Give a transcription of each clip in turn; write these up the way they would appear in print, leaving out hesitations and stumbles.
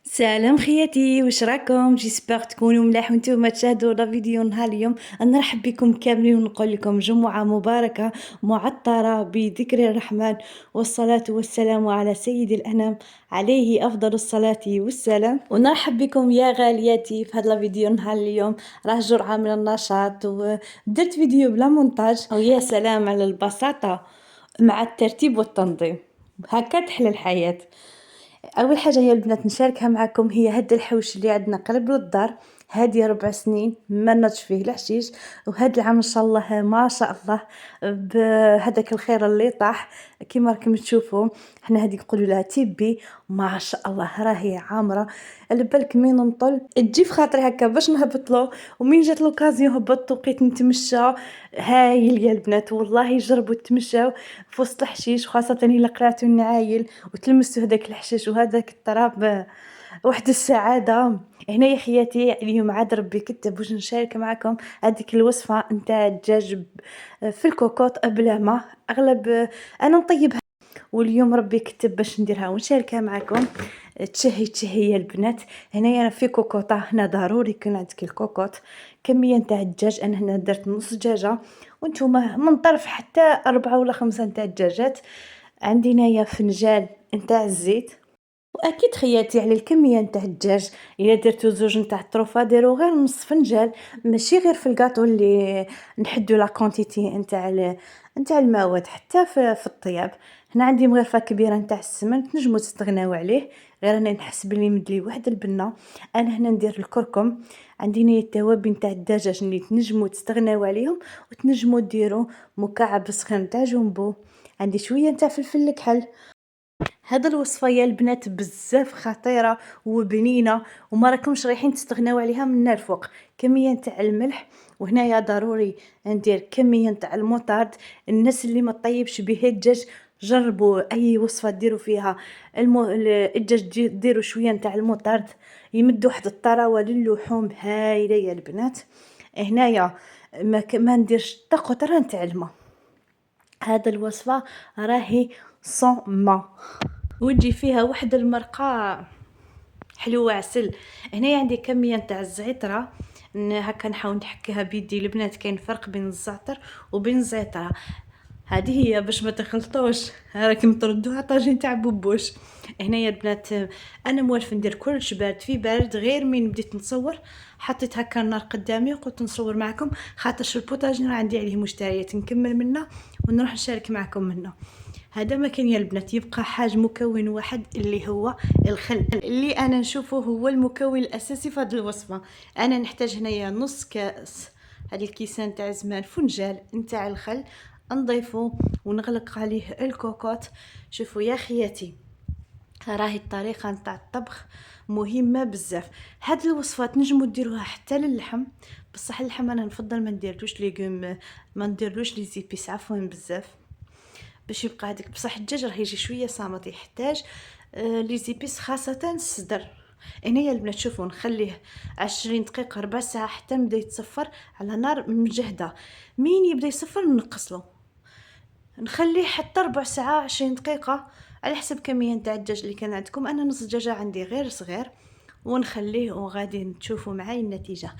سلام خياتي، واش راكم؟ جيسبر تكونوا ملاح وانتم تشاهدوا لا فيديو نهار اليوم. نرحب بكم كاملين ونقول لكم جمعة مباركة معطرة بذكر الرحمن، والصلاة والسلام على سيد الأنام، عليه أفضل الصلاة والسلام. ونرحب بكم يا غالياتي في هذا لا فيديو نهار اليوم. راه جرعة من النشاط ودرت فيديو بلا مونتاج، ويا سلام على البساطة مع الترتيب والتنظيم. هكا تحلى الحياة. اول حاجه يا البنات نشاركها معكم هي هاد الحوش اللي عندنا قريب للدار. هادي 4 سنين ما نضج فيه الحشيش، وهاد العام ان شاء الله ما شاء الله بهداك الخير اللي طاح. كيما راكم تشوفوا حنا هادي نقولوا لها تيبي، ما شاء الله راهي عامره. على بالك مين نطل تجي في خاطري هكا باش نهبط له، ومين جات لوكازيون هبطت وبقيت نتمشى. هايل يا البنات، والله جربوا تمشاو في وسط الحشيش، وخاصه الا قلعتوا النعايل وتلمسوا هذاك الحشيش وهذاك التراب. واحد السعاده. هنا يا خياتي اليوم عاد ربي كتب باش نشارك معكم هذيك الوصفه نتاع الدجاج في الكوكوط بلا ما اغلب. انا نطيبها، واليوم ربي كتب باش نديرها ونشاركها معكم. تشهي يا البنات. هنايا انا في كوكوطه، هنا ضروري يكون عندك الكوكوط. كميه نتاع الدجاج انا هنا درت نص دجاجه، وانتم من طرف حتى 4 ولا 5 نتاع الدجاجات. عندي هنايا فنجان نتاع الزيت. واكيد خياتي على الكميه نتاع الدجاج، الا درتو زوج نتاع الطروفه ديروا غير نص فنجان، ماشي غير في الكاطو اللي نحدوا لا كونتيتي نتاع المواد حتى في الطياب. هنا عندي مغرفه كبيره نتاع السمن تنجموا تستغناو عليه، غير انا نحس بلي مدلي واحد البنه. انا هنا ندير الكركم. عندي هنا التوابل نتاع الدجاج اللي تنجموا تستغناو عليهم، وتنجموا ديروا مكعب سخن نتاع جumbo. عندي شويه نتاع فلفل الكحل. هاد الوصفه يا البنات بزاف خطيره وبنينه، وما راكمش رايحين تستغناو عليها من الفوق. كميه نتاع الملح، وهنايا ضروري ندير كميه نتاع المطارد. الناس اللي ما طيبش به الدجاج جربوا اي وصفه ديروا فيها الدجاج ديروا شويه نتاع المطارد، يمد واحد الطراوه للحوم هايله يا البنات. هنايا ما نديرش حتى قطره نتاع الماء. هذا الوصفه راهي صون ما، وتجي فيها واحد المرقه حلوه عسل. هنا عندي كميه نتاع الزعتره، هكا نحاول نحكيها بيدي. البنات كاين فرق بين الزعتر وبين الزعتره، هذه هي باش ما تخلطوش، راكم تردوها طاجين تاع بوبوش. هنا يا البنات انا موالفه ندير كلش بارد في بارد. غير من بديت نصور حطيت هكا النار قدامي وقلت نصور معكم، خاطرش البوطاجين عندي عليه مشتريات نكمل منه ونروح نشارك معكم منه. هذا ما كان يا البنات، يبقى حاجه مكون واحد اللي هو الخل، اللي انا نشوفه هو المكون الاساسي في هذه الوصفه. انا نحتاج هنايا نص كاس، هذه الكيسان تاع زمان فنجان نتاع الخل نضيفو ونغلق عليه الكوكوط. شوفوا يا خياتي، راهي الطريقه نتاع الطبخ مهمه بزاف. هاد الوصفات نجموا ديروها حتى للحم، بصح اللحم انا نفضل ما نديرلوش ليغوم، ما نديرلوش لي زيبيس عفوا بزاف باش يبقى هذاك. بصح الدجاج راه يجي شويه صامت، يحتاج لي زيبيس خاصه الصدر. هنايا البنات شوفوا نخليه 20 دقيقه ربع ساعه حتى نبدا يتصفر على نار مجهده. مين يبدا يصفر نقصلو، نخليه حتى ربع ساعه 20 دقيقه على حسب كميه نتاع الدجاج اللي كان عندكم. انا نص دجاجه عندي غير صغير، ونخليه وغادي تشوفوا معايا النتيجه.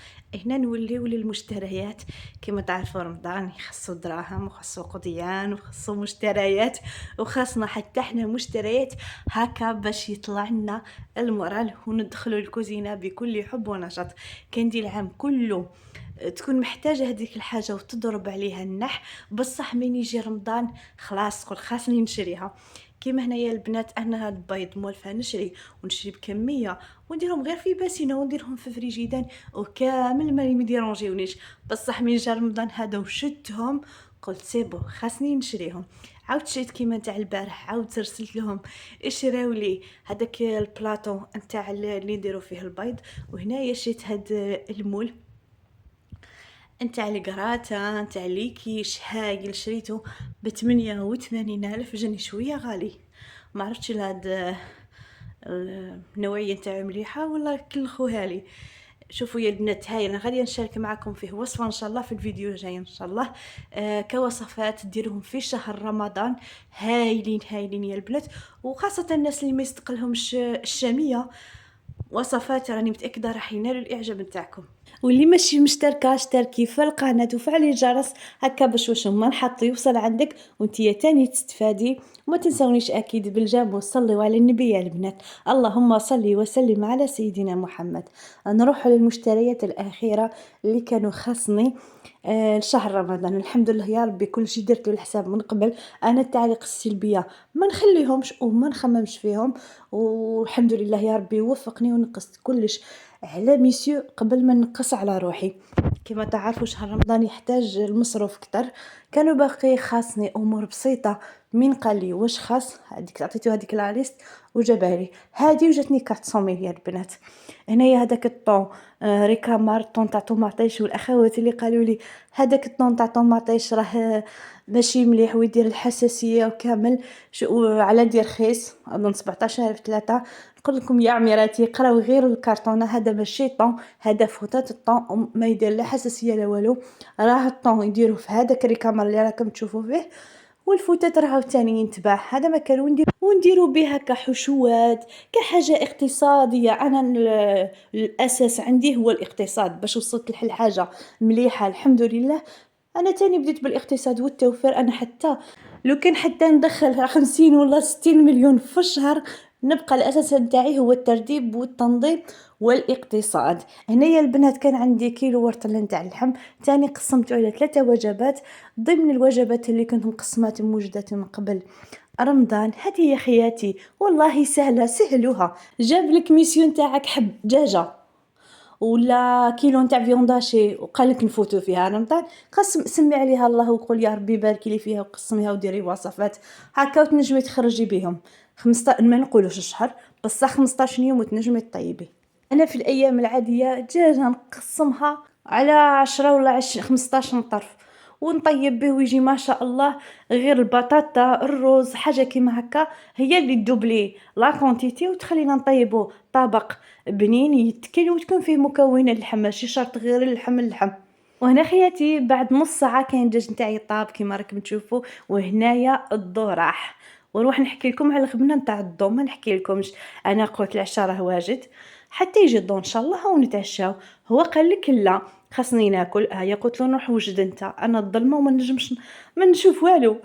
هنا نوليو للمشتريات. كما تعرفوا رمضان يخصو دراهم وخصو قضيان وخصو مشتريات، وخاصنا حتى احنا مشتريات هكا باش يطلع لنا المورال وندخلوا الكوزينه بكل حب ونشاط. كان دي العام كله تكون محتاجه هذيك الحاجه وتضرب عليها النح، بصح من يجي رمضان خلاص تقول خاصني نشريها. كيما هنايا البنات انا هاد البيض مولفه نشري، ونشري بكميه ونديرهم غير في باسينه ونديرهم في فريجيدان وكامل ما يديرونجيونيش. بصح من جا رمضان هذا وشدتهم قلت سيبو خاصني نشريهم. عاود شريت كيما نتاع البارح، عاود رسلت لهم اشراو لي هذاك البلاطو نتاع اللي نديرو فيه البيض. وهنايا شريت هاد المول نتاع الكراتا نتاع ليكيش هايل، شريته ب88 ألف. جاني شويه غالي، ما عرفتش هاد النوعيه نتاعو مليحه ولا كلخوها لي. شوفوا يا البنات، هاي انا غاديه نشارك معكم فيه وصفه ان شاء الله في الفيديو الجاي ان شاء الله. كوصفات ديروهم في شهر رمضان، هايلين هايلين يا البنات. وخاصه الناس اللي ما يستقلهمش الشاميه، وصفات راني متأكدة راح ينالوا الإعجاب نتاعكم. واللي ماشي مشتركة اشتركي في القناة وفعلي الجرس هكا باش واش ما نحط يوصل عندك وانتي تاني تستفادي. وما تنسونيش اكيد بالجام وصلوا على النبي يا البنات. اللهم صلي وسلم على سيدنا محمد. نروح للمشتريات الأخيرة اللي كانوا خاصني لشهر رمضان. الحمد لله يا ربي كل شي درته الحساب من قبل. انا التعليق السلبيه ما نخليهمش وما نخممش فيهم، والحمد لله يا ربي وفقني ونقصت كلش على ميسيو قبل ما نقص على روحي. كما تعرفوا شهر رمضان يحتاج المصروف كتر. كانوا باقي خاصني امور بسيطه. من قال لي واش خاص هذيك عطيتو هذيك لا ليست وجابها لي هذه وجاتني كارت 100 يا البنات. هنايا هذاك الطون ريكامار طون تاع طوماطيش، والاخوات اللي قالوا لي هذاك الطون تاع طوماطيش راه ماشي مليح ويدير الحساسيه وكامل على دير رخيص اظن 17 في 3. نقول لكم يا عميراتي قراو غير الكرتونه، هذا ماشي طون، هذا فوتات الطون ما يدير لا حساسيه لا والو. راه الطون يديروه في هذاك الريكامار اللي راكم تشوفوا فيه، والفوتات راهو تاني ينتباع. هذا ما كان ونديرو بها كحشوات كحاجه اقتصاديه. انا الاساس عندي هو الاقتصاد باش وصلت لحاجه مليحه الحمد لله. انا تاني بديت بالاقتصاد والتوفير. انا حتى لو كان حتى ندخل 50 ولا 60 مليون في الشهر نبقى الاساس نتاعي هو الترتيب والتنظيم والاقتصاد. هنايا البنات كان عندي كيلو ورطه نتاع اللحم تاني قسمته على 3 وجبات ضمن الوجبات اللي كنت مقسمات موجودة من قبل رمضان. هذه يا خياتي والله سهله سهلوها. جاب لك ميسيون تاعك حب دجاجه ولا كيلو نتاع فيونداشي وقال لك نفوتوا فيها رمضان، قسم سمي عليها الله وقول يا ربي باركي لي فيها وقسميها وديري وصفات هكا وتنجمي تخرجي بهم 15 ما نقولوش الشهر بصح 15 يوم وتنجمي تطيبي. انا في الايام العاديه دجاجه نقسمها على 10 ولا 20 15 طرف ونطيب به ويجي ما شاء الله. غير البطاطا الروز حاجه كيما هكا هي اللي تدوبلي لا كونتيتي وتخلينا نطيبو طبق بنين يتكل وتكون فيه مكون اللحم ماشي شرط غير اللحم. وهنا خياتي بعد نص ساعه كاين الدجاج نتاعي طاب كيما راكم تشوفوا. وهنايا الضو راح ونروح نحكي لكم على الغبنه نتاع الضو. ما نحكي لكمش انا قلت العشاء راه واجد حتى يجي الضو ان شاء الله ونتعشاو. هو قال لك لا خاصني ناكل. هيا قلت له نروح وجد انت انا الظلمه وما نجمش ما نشوف والو.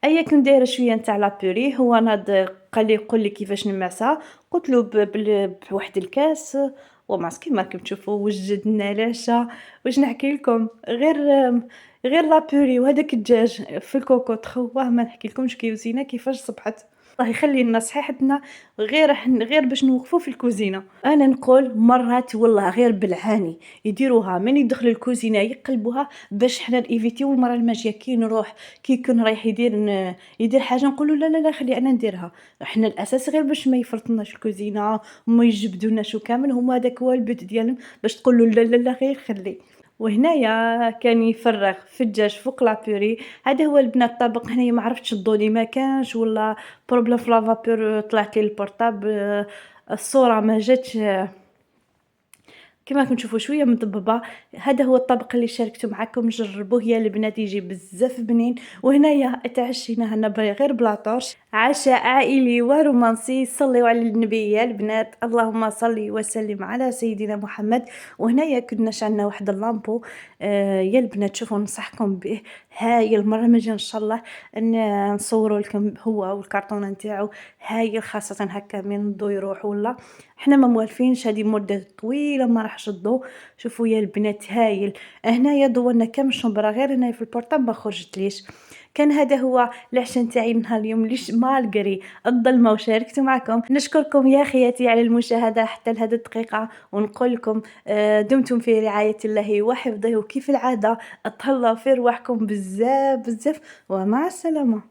ايا كنت دايره شويه نتاع لابوري. هو ناض قال لي قول لي كيفاش نمعسها. قلت له بواحد الكاس وماسكي ما راكم تشوفوا وجدنا العشاء. واش نحكي لكم غير لابوري وهذاك الدجاج في الكوكوط خواه ما نحكي لكمش كيوزينه كيفاش صبحت. الله يخلي لنا صحيحتنا غير باش نوقفوا في الكوزينه. انا نقول مرات والله غير بالعاني يديروها من يدخل الكوزينه يقلبوها باش حنا ايفيتيو المره الماجيه كي نروح كي يكون رايح يدير حاجه نقولوا لا لا لا خلي انا نديرها. احنا الاساس غير باش ما يفرطناش الكوزينه وما يجبدوناش وكامل. هما هذاك هو البيت ديالهم باش تقولوا لا لا لا غير خلي. وهنايا كان يفرغ في الدجاج فوق لابوري. هذا هو البنات الطبق. هنايا ما عرفتش الضوني ما كانش ولا بروبليم في لافابور طلعت لي البورطابل الصوره ما جاتش كما راكم تشوفوا شويه مضببه. هذا هو الطبق اللي شاركته معكم جربوه يا البنات يجي بزاف بنين. وهنايا تعشينا هنا غير بلاطوش عشاء عائلي ورومانسي. صلوا على النبي يا البنات اللهم صل وسلم على سيدنا محمد. وهنايا كنا شعلنا واحد اللامبو يا البنات شوفوا ننصحكم به هاي المره ما جا ان شاء الله نصوروا لكم هو والكرتونه نتاعو هاي خاصه هكا من الضو يروح ولا حنا ما موالفينش هذه مده طويله ما راحش الضو. شوفوا يا البنات هايل. هنايا ضونا كم شمبره غير هنا في البورطاب ما خرجتليش. كان هذا هو العشاء نتاعي نهار اليوم ليش مالغري الظلمه وشاركت معكم. نشكركم يا خياتي على المشاهده حتى لهذه الدقيقه ونقول لكم دمتم في رعايه الله وحفظه وكيف العاده اتهلاو في رواحكم بزاف بزاف ومع السلامه.